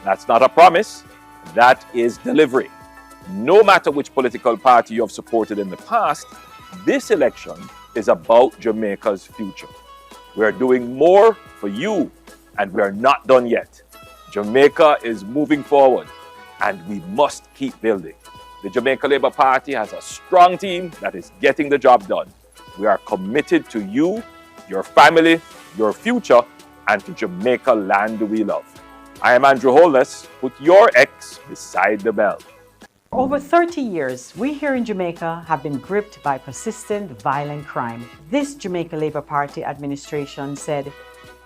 That's not a promise, that is delivery. No matter which political party you have supported in the past, this election is about Jamaica's future. We are doing more for you, and we are not done yet. Jamaica is moving forward, and we must keep building. The Jamaica Labour Party has a strong team that is getting the job done. We are committed to you, your family, your future, and to Jamaica land we love. I am Andrew Holness. Put your X beside the bell. For over 30 years, we here in Jamaica have been gripped by persistent violent crime. This Jamaica Labour Party administration said,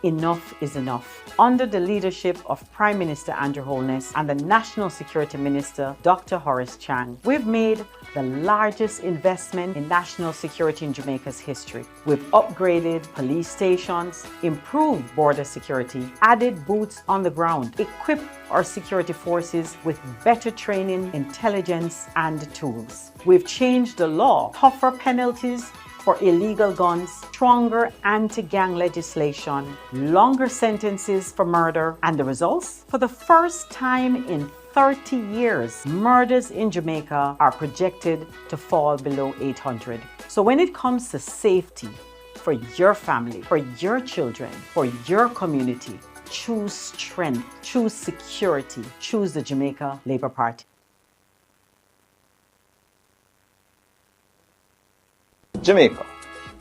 enough is enough. Under the leadership of Prime Minister Andrew Holness and the National Security Minister Dr. Horace Chang, we've made the largest investment in national security in Jamaica's history. We've upgraded police stations, improved border security, added boots on the ground, equipped our security forces with better training, intelligence, and tools. We've changed the law, tougher penalties for illegal guns, stronger anti-gang legislation, longer sentences for murder, and the results? For the first time in 30 years, murders in Jamaica are projected to fall below 800. So when it comes to safety for your family, for your children, for your community, choose strength, choose security, choose the Jamaica Labour Party. Jamaica.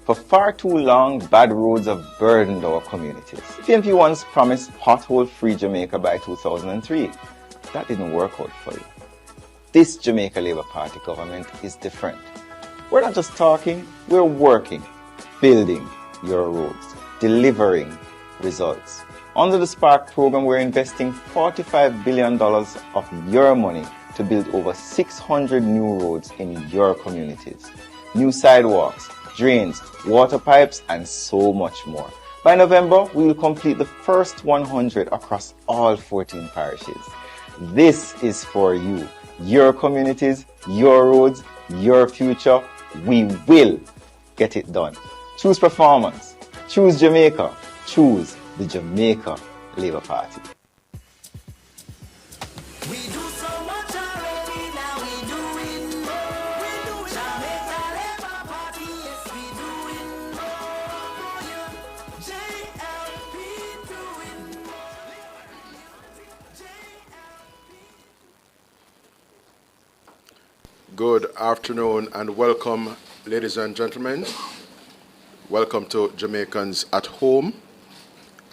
For far too long, bad roads have burdened our communities. PNP once promised pothole-free Jamaica by 2003. That didn't work out for you. This Jamaica Labour Party government is different. We're not just talking, we're working, building your roads, delivering results. Under the Spark program, we're investing $45 billion of your money to build over 600 new roads in your communities. New sidewalks, drains, water pipes, and so much more. By November, we will complete the first 100 across all 14 parishes. This is for you, your communities, your roads, your future. We will get it done. Choose performance. Choose Jamaica. Choose the Jamaica Labour Party. We do so much already, now we doing more. We do Jamaica Labour Party, yes we doing more. Yeah. JLP doing more. Good afternoon and welcome, ladies and gentlemen. Welcome to Jamaicans at home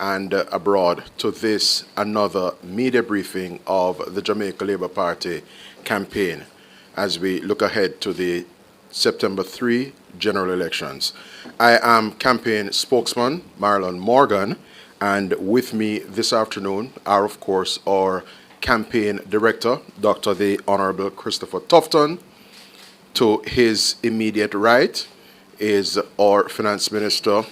and abroad to this another media briefing of the Jamaica Labour Party campaign as we look ahead to the September 3 general elections. I am campaign spokesman Marlon Morgan, and with me this afternoon are of course our campaign director, Dr. the Honorable Christopher Tufton. To his immediate right is our finance minister,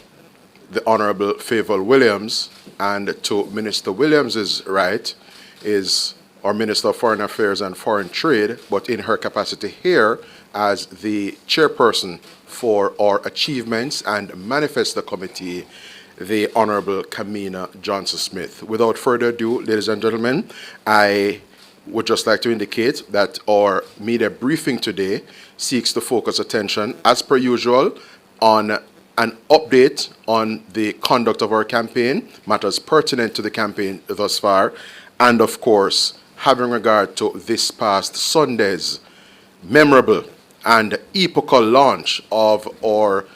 the Honorable Favour Williams, and to Minister Williams's right is our Minister of Foreign Affairs and Foreign Trade, but in her capacity here as the chairperson for our Achievements and Manifesto Committee, the Honorable Kamina Johnson-Smith. Without further ado, ladies and gentlemen, I would just like to indicate that our media briefing today seeks to focus attention, as per usual, on an update on the conduct of our campaign, matters pertinent to the campaign thus far, and of course, having regard to this past Sunday's memorable and epochal launch of our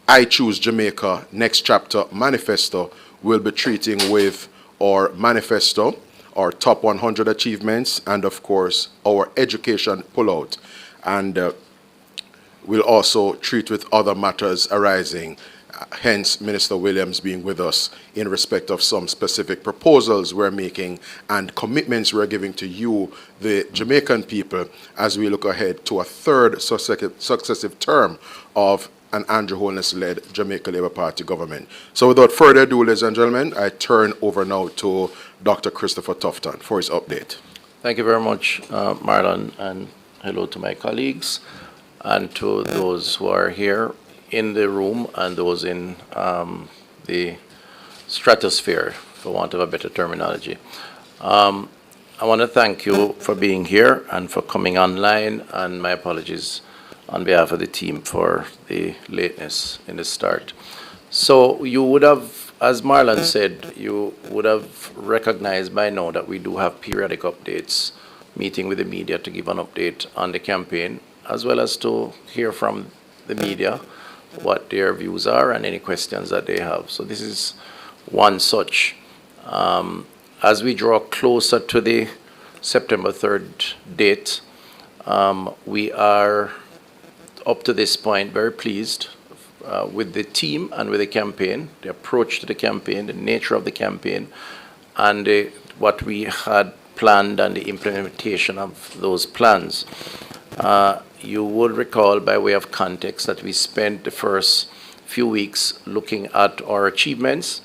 I Choose Jamaica Next Chapter Manifesto, we'll be treating with our manifesto, our top 100 achievements, and of course, our education pullout. And we'll also treat with other matters arising, hence Minister Williams being with us in respect of some specific proposals we're making and commitments we're giving to you, the Jamaican people, as we look ahead to a third successive term of an Andrew Holness-led Jamaica Labour Party government. So without further ado, ladies and gentlemen, I turn over now to Dr. Christopher Tufton for his update. Thank you very much, Marlon, and hello to my colleagues and to those who are here in the room and those in the stratosphere, for want of a better terminology. I want to thank you for being here and for coming online, and my apologies on behalf of the team for the lateness in the start. So you would have, as Marlon said, you would have recognized by now that we do have periodic updates, meeting with the media to give an update on the campaign, as well as to hear from the media what their views are and any questions that they have. So this is one such. As we draw closer to the September 3rd date, we are, up to this point, very pleased with the team and with the campaign, the approach to the campaign, the nature of the campaign, and what we had planned and the implementation of those plans. You would recall, by way of context, that we spent the first few weeks looking at our achievements,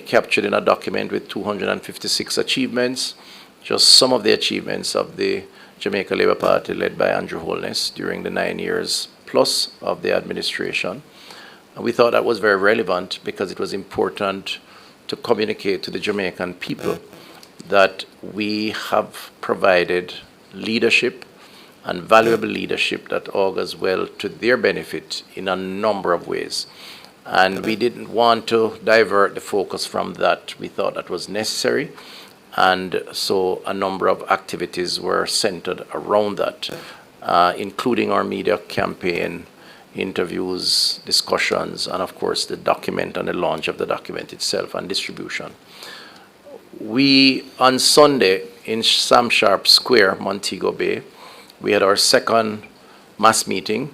captured in a document with 256 achievements, just some of the achievements of the Jamaica Labour Party led by Andrew Holness during the 9 years plus of the administration. And we thought that was very relevant because it was important to communicate to the Jamaican people that we have provided leadership and valuable leadership that augurs well to their benefit in a number of ways. And we didn't want to divert the focus from that. We thought that was necessary. And so a number of activities were centered around that, including our media campaign, interviews, discussions, and of course the document and the launch of the document itself and distribution. We, on Sunday, in Sam Sharp Square, Montego Bay, we had our second mass meeting,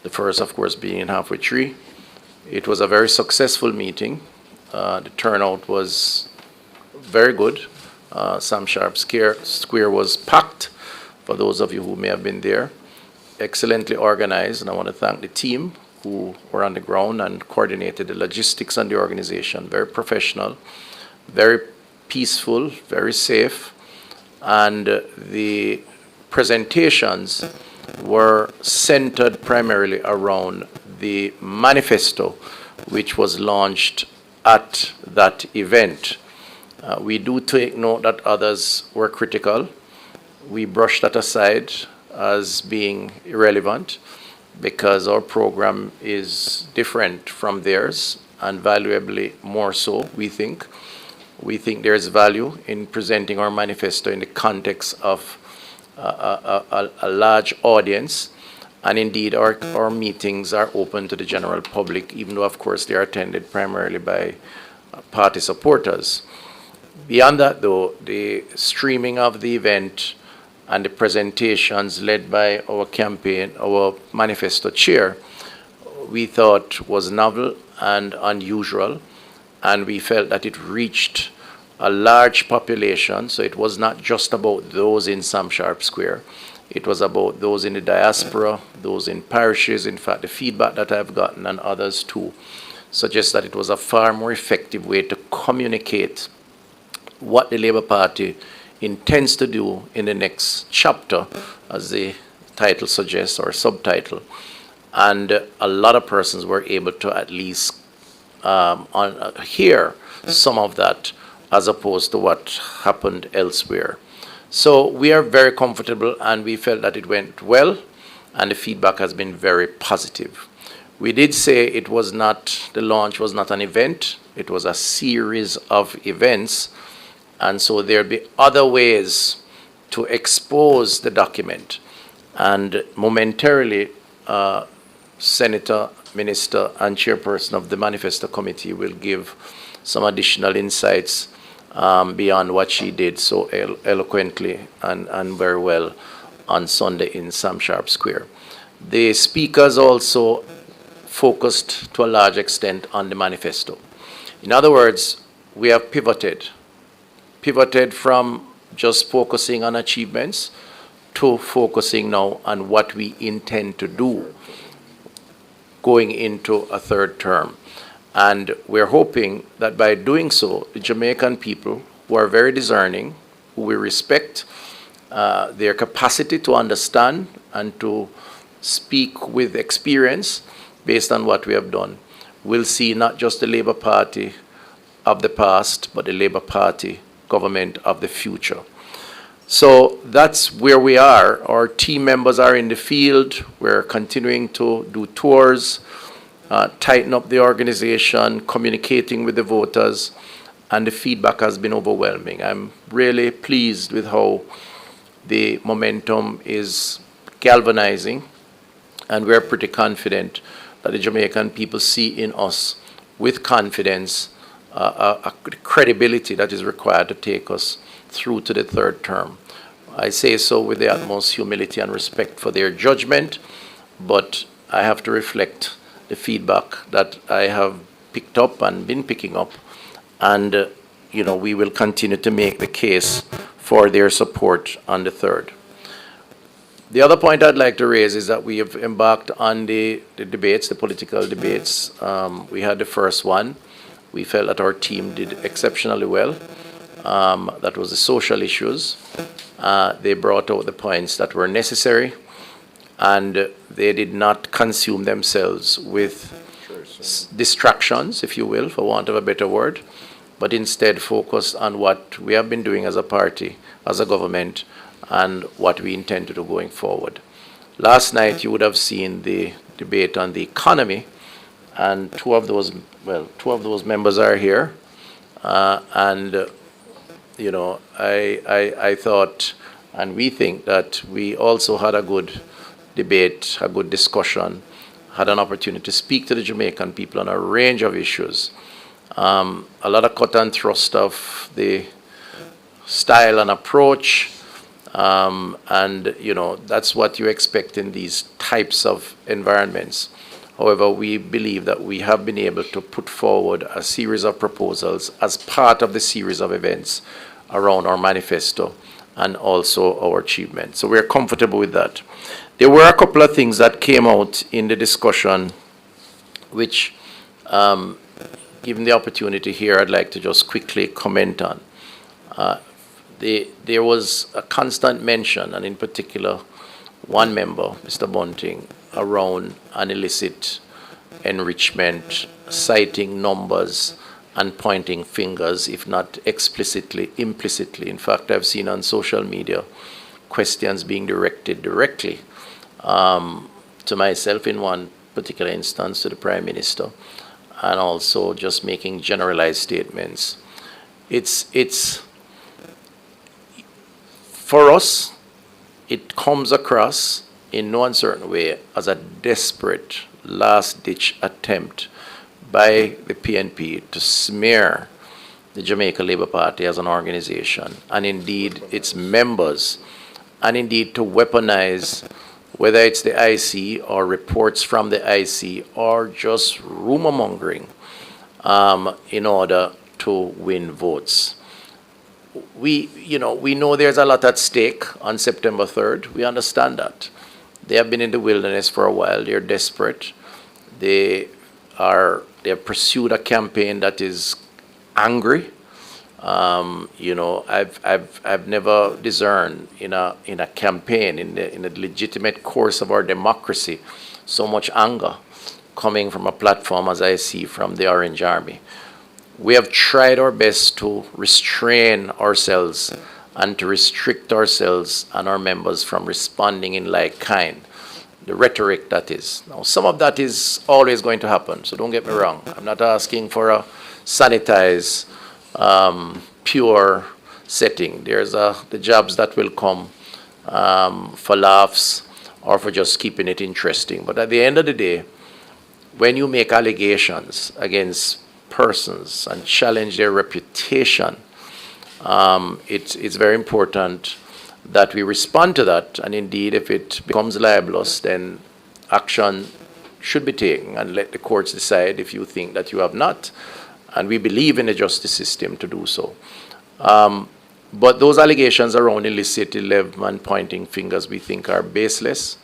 the first, of course, being in Halfway Tree. It was a very successful meeting. The turnout was very good. Sam Sharp Square was packed, for those of you who may have been there. Excellently organized, and I want to thank the team who were on the ground and coordinated the logistics and the organization. Very professional, very peaceful, very safe, and the presentations were centered primarily around the manifesto, which was launched at that event. We do take note that others were critical. We brushed that aside as being irrelevant because our program is different from theirs, and valuably more so, we think. We think there's value in presenting our manifesto in the context of a large audience. And indeed, our meetings are open to the general public, even though, of course, they are attended primarily by party supporters. Beyond that, though, the streaming of the event and the presentations led by our campaign, our manifesto chair, we thought was novel and unusual, and we felt that it reached a large population. So it was not just about those in Sam Sharp Square. It was about those in the diaspora, those in parishes. In fact, the feedback that I've gotten, and others too, suggests that it was a far more effective way to communicate what the Labour Party intends to do in the next chapter, as the title suggests, or subtitle. And a lot of persons were able to at least hear some of that, as opposed to what happened elsewhere. So we are very comfortable, and we felt that it went well, and the feedback has been very positive. We did say it was not, the launch was not an event, it was a series of events, and so there'll be other ways to expose the document. And momentarily, Senator, Minister, and Chairperson of the Manifesto Committee will give some additional insights beyond what she did so eloquently and very well on Sunday in Sam Sharp Square. The speakers also focused to a large extent on the manifesto. In other words, we have pivoted from just focusing on achievements to focusing now on what we intend to do going into a third term. And we're hoping that by doing so, the Jamaican people, who are very discerning, who we respect their capacity to understand and to speak with experience based on what we have done, will see not just the Labour Party of the past, but the Labour Party government of the future. So that's where we are. Our team members are in the field. We're continuing to do tours, tighten up the organization, communicating with the voters, and the feedback has been overwhelming. I'm really pleased with how the momentum is galvanizing, and we're pretty confident that the Jamaican people see in us, with confidence, a credibility that is required to take us through to the third term. I say so with the utmost humility and respect for their judgment, but I have to reflect the feedback that I have picked up and been picking up, and we will continue to make the case for their support on the third. The other point I'd like to raise is that we have embarked on the debates, the political debates. We had the first one. We felt that our team did exceptionally well. That was the social issues. They brought out the points that were necessary, and they did not consume themselves with distractions, if you will, for want of a better word, but instead focused on what we have been doing as a party, as a government, and what we intend to do going forward. Last night, you would have seen the debate on the economy, and two of those members are here. I thought, and we think that we also had a good debate, a good discussion, had an opportunity to speak to the Jamaican people on a range of issues. A lot of cut and thrust of the style and approach, that's what you expect in these types of environments. However, we believe that we have been able to put forward a series of proposals as part of the series of events around our manifesto and also our achievements. So we're comfortable with that. There were a couple of things that came out in the discussion which, given the opportunity here, I'd like to just quickly comment on. There was a constant mention, and in particular, one member, Mr. Bunting, around an illicit enrichment, citing numbers and pointing fingers, if not explicitly, implicitly. In fact, I've seen on social media questions being directed directly to myself in one particular instance, to the Prime Minister, and also just making generalized statements. It's for us, it comes across in no uncertain way as a desperate last-ditch attempt by the PNP to smear the Jamaica Labour Party as an organization, and indeed its members, and indeed to weaponize, whether it's the IC or reports from the IC or just rumor-mongering in order to win votes. We know there's a lot at stake on September 3rd. We understand that. They have been in the wilderness for a while. They're desperate. They have pursued a campaign that is angry. I've never discerned in a campaign, in the legitimate course of our democracy, so much anger coming from a platform as I see from the Orange Army. We have tried our best to restrain ourselves and to restrict ourselves and our members from responding in like kind. The rhetoric, that is. Now, some of that is always going to happen, so don't get me wrong. I'm not asking for a sanitized, pure setting. There's the jobs that will come for laughs or for just keeping it interesting. But at the end of the day, when you make allegations against persons and challenge their reputation, it's very important that we respond to that, and indeed if it becomes libelous, then action should be taken and let the courts decide if you think that you have not, and we believe in the justice system to do so. But those allegations around illicit and pointing fingers we think are baseless.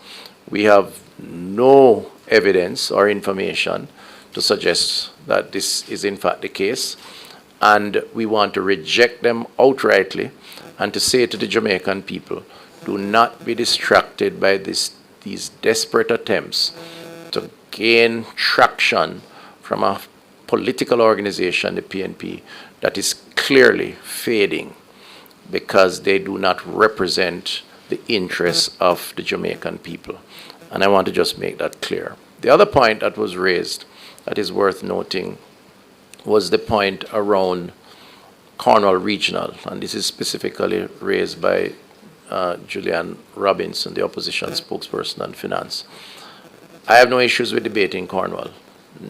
We have no evidence or information to suggest that this is in fact the case, and we want to reject them outrightly and to say to the Jamaican people, do not be distracted by these desperate attempts to gain traction from a political organization, the PNP, that is clearly fading because they do not represent the interests of the Jamaican people. And I want to just make that clear. The other point that was raised that is worth noting was the point around Cornwall Regional, and this is specifically raised by Julian Robinson, the opposition spokesperson on finance. I have no issues with debating Cornwall,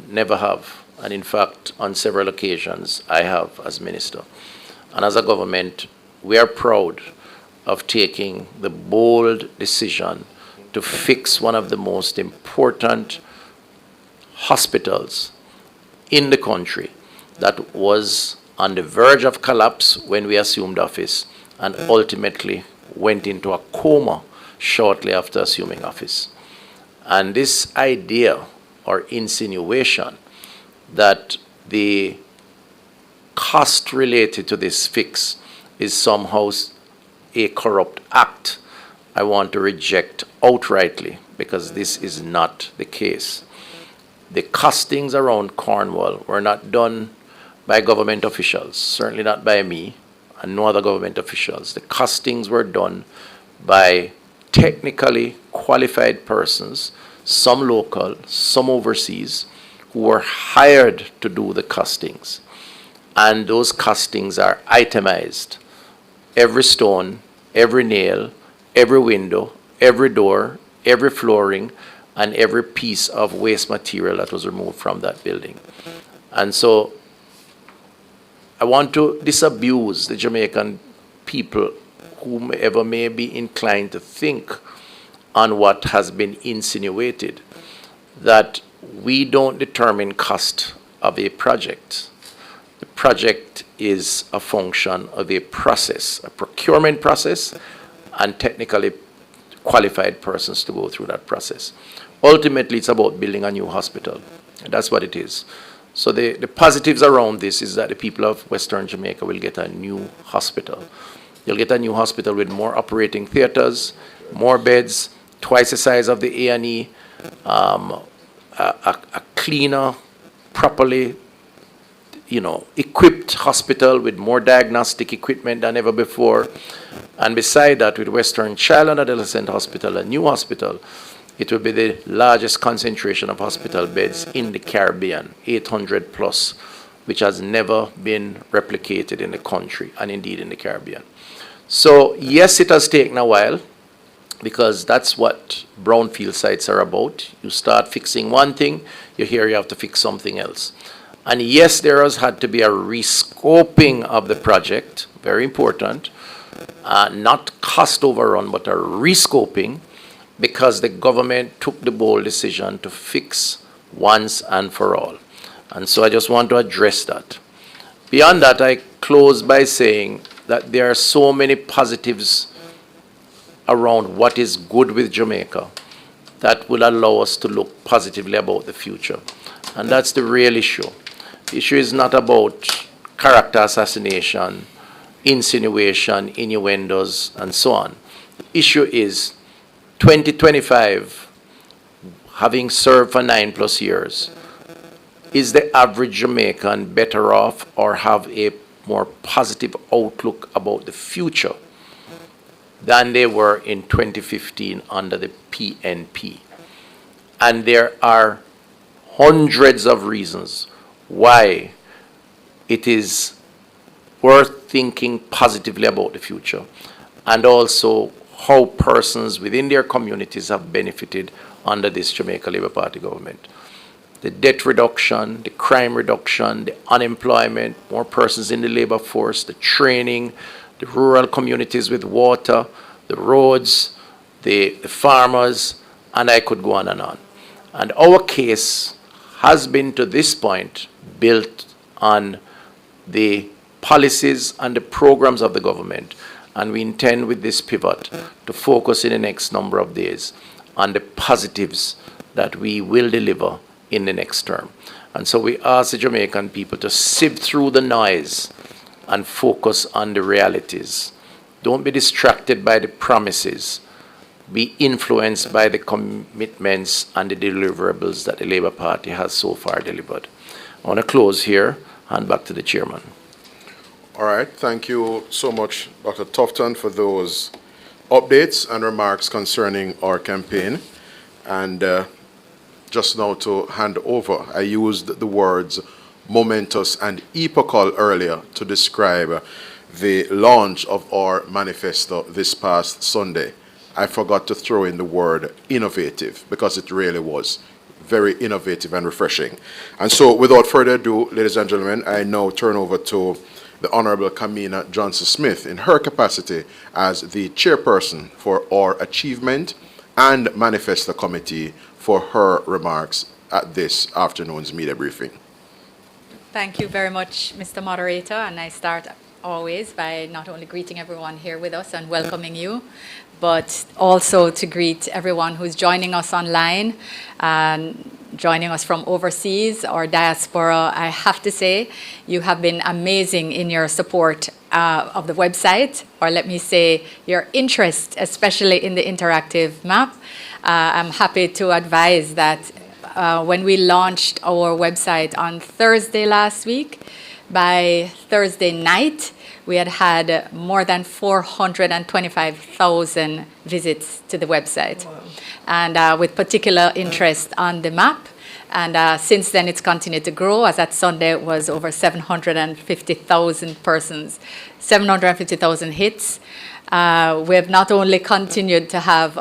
never have. And in fact, on several occasions, I have as minister. And as a government, we are proud of taking the bold decision to fix one of the most important hospitals in the country that was on the verge of collapse when we assumed office and ultimately went into a coma shortly after assuming office. And this idea or insinuation that the cost related to this fix is somehow a corrupt act, I want to reject outrightly, because this is not the case. The costings around Cornwall were not done by government officials, certainly not by me and no other government officials. The costings were done by technically qualified persons, some local, some overseas, who were hired to do the costings. And those costings are itemized. Every stone, every nail, every window, every door, every flooring, and every piece of waste material that was removed from that building. And so I want to disabuse the Jamaican people, whomever may be inclined to think on what has been insinuated, that we don't determine cost of a project. The project is a function of a process, a procurement process, and technically qualified persons to go through that process. Ultimately, it's about building a new hospital, and that's what it is. So the positives around this is that the people of Western Jamaica will get a new hospital. You'll get a new hospital with more operating theaters, more beds, twice the size of the A&E, a cleaner, properly equipped hospital with more diagnostic equipment than ever before. And beside that, with Western Child and Adolescent Hospital, a new hospital, it will be the largest concentration of hospital beds in the Caribbean, 800 plus, which has never been replicated in the country and indeed in the Caribbean. So yes, it has taken a while, because that's what brownfield sites are about. You start fixing one thing, you hear you have to fix something else. And yes, there has had to be a rescoping of the project, very important, not cost overrun, but a rescoping, because the government took the bold decision to fix once and for all. And so I just want to address that. Beyond that, I close by saying that there are so many positives around what is good with Jamaica that will allow us to look positively about the future. And that's the real issue. The issue is not about character assassination, insinuation, innuendos, and so on. The issue is 2025, having served for 9+ years, is the average Jamaican better off or have a more positive outlook about the future than they were in 2015 under the PNP? And there are hundreds of reasons why it is worth thinking positively about the future, and also how persons within their communities have benefited under this Jamaica Labour Party government. The debt reduction, the crime reduction, the unemployment, more persons in the labor force, the training, the rural communities with water, the roads, the farmers, and I could go on and on. And our case has been to this point built on the policies and the programs of the government. And we intend with this pivot to focus in the next number of days on the positives that we will deliver in the next term. And so we ask the Jamaican people to sift through the noise and focus on the realities. Don't be distracted by the promises. Be influenced by the commitments and the deliverables that the Labour Party has so far delivered. I want to close here. Hand back to the chairman. All right. Thank you so much, Dr. Tufton, for those updates and remarks concerning our campaign. And just now to hand over, I used the words momentous and epochal earlier to describe the launch of our manifesto this past Sunday. I forgot to throw in the word innovative, because it really was very innovative and refreshing. And so without further ado, ladies and gentlemen, I now turn over to the Honorable Kamina Johnson-Smith in her capacity as the chairperson for our Achievement and Manifesto Committee for her remarks at this afternoon's media briefing. Thank you very much, Mr. Moderator, and I start always by not only greeting everyone here with us and welcoming you, but also to greet everyone who's joining us online and joining us from overseas or diaspora. I have to say, you have been amazing in your support of the website, or let me say, your interest, especially in the interactive map. I'm happy to advise that when we launched our website on Thursday last week, by Thursday night, we had more than 425,000 visits to the website. Wow. And with particular interest on the map. And since then, it's continued to grow. As at Sunday, it was over 750,000 persons, 750,000 hits. We have not only continued to have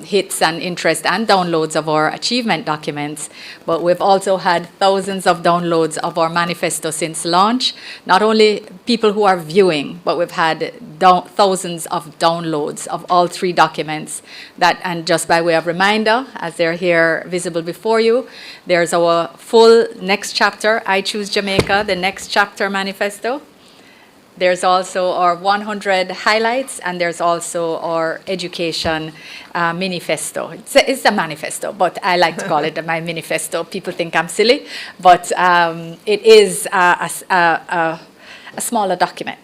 hits and interest and downloads of our achievement documents, but we've also had thousands of downloads of our manifesto since launch. Not only people who are viewing, but we've had thousands of downloads of all three documents. And just by way of reminder, as they're here visible before you, there's our full next chapter, I Choose Jamaica, the next chapter manifesto. There's also our 100 highlights, and there's also our education manifesto. It's a manifesto, but I like to call it my manifesto. People think I'm silly, but it is a smaller document.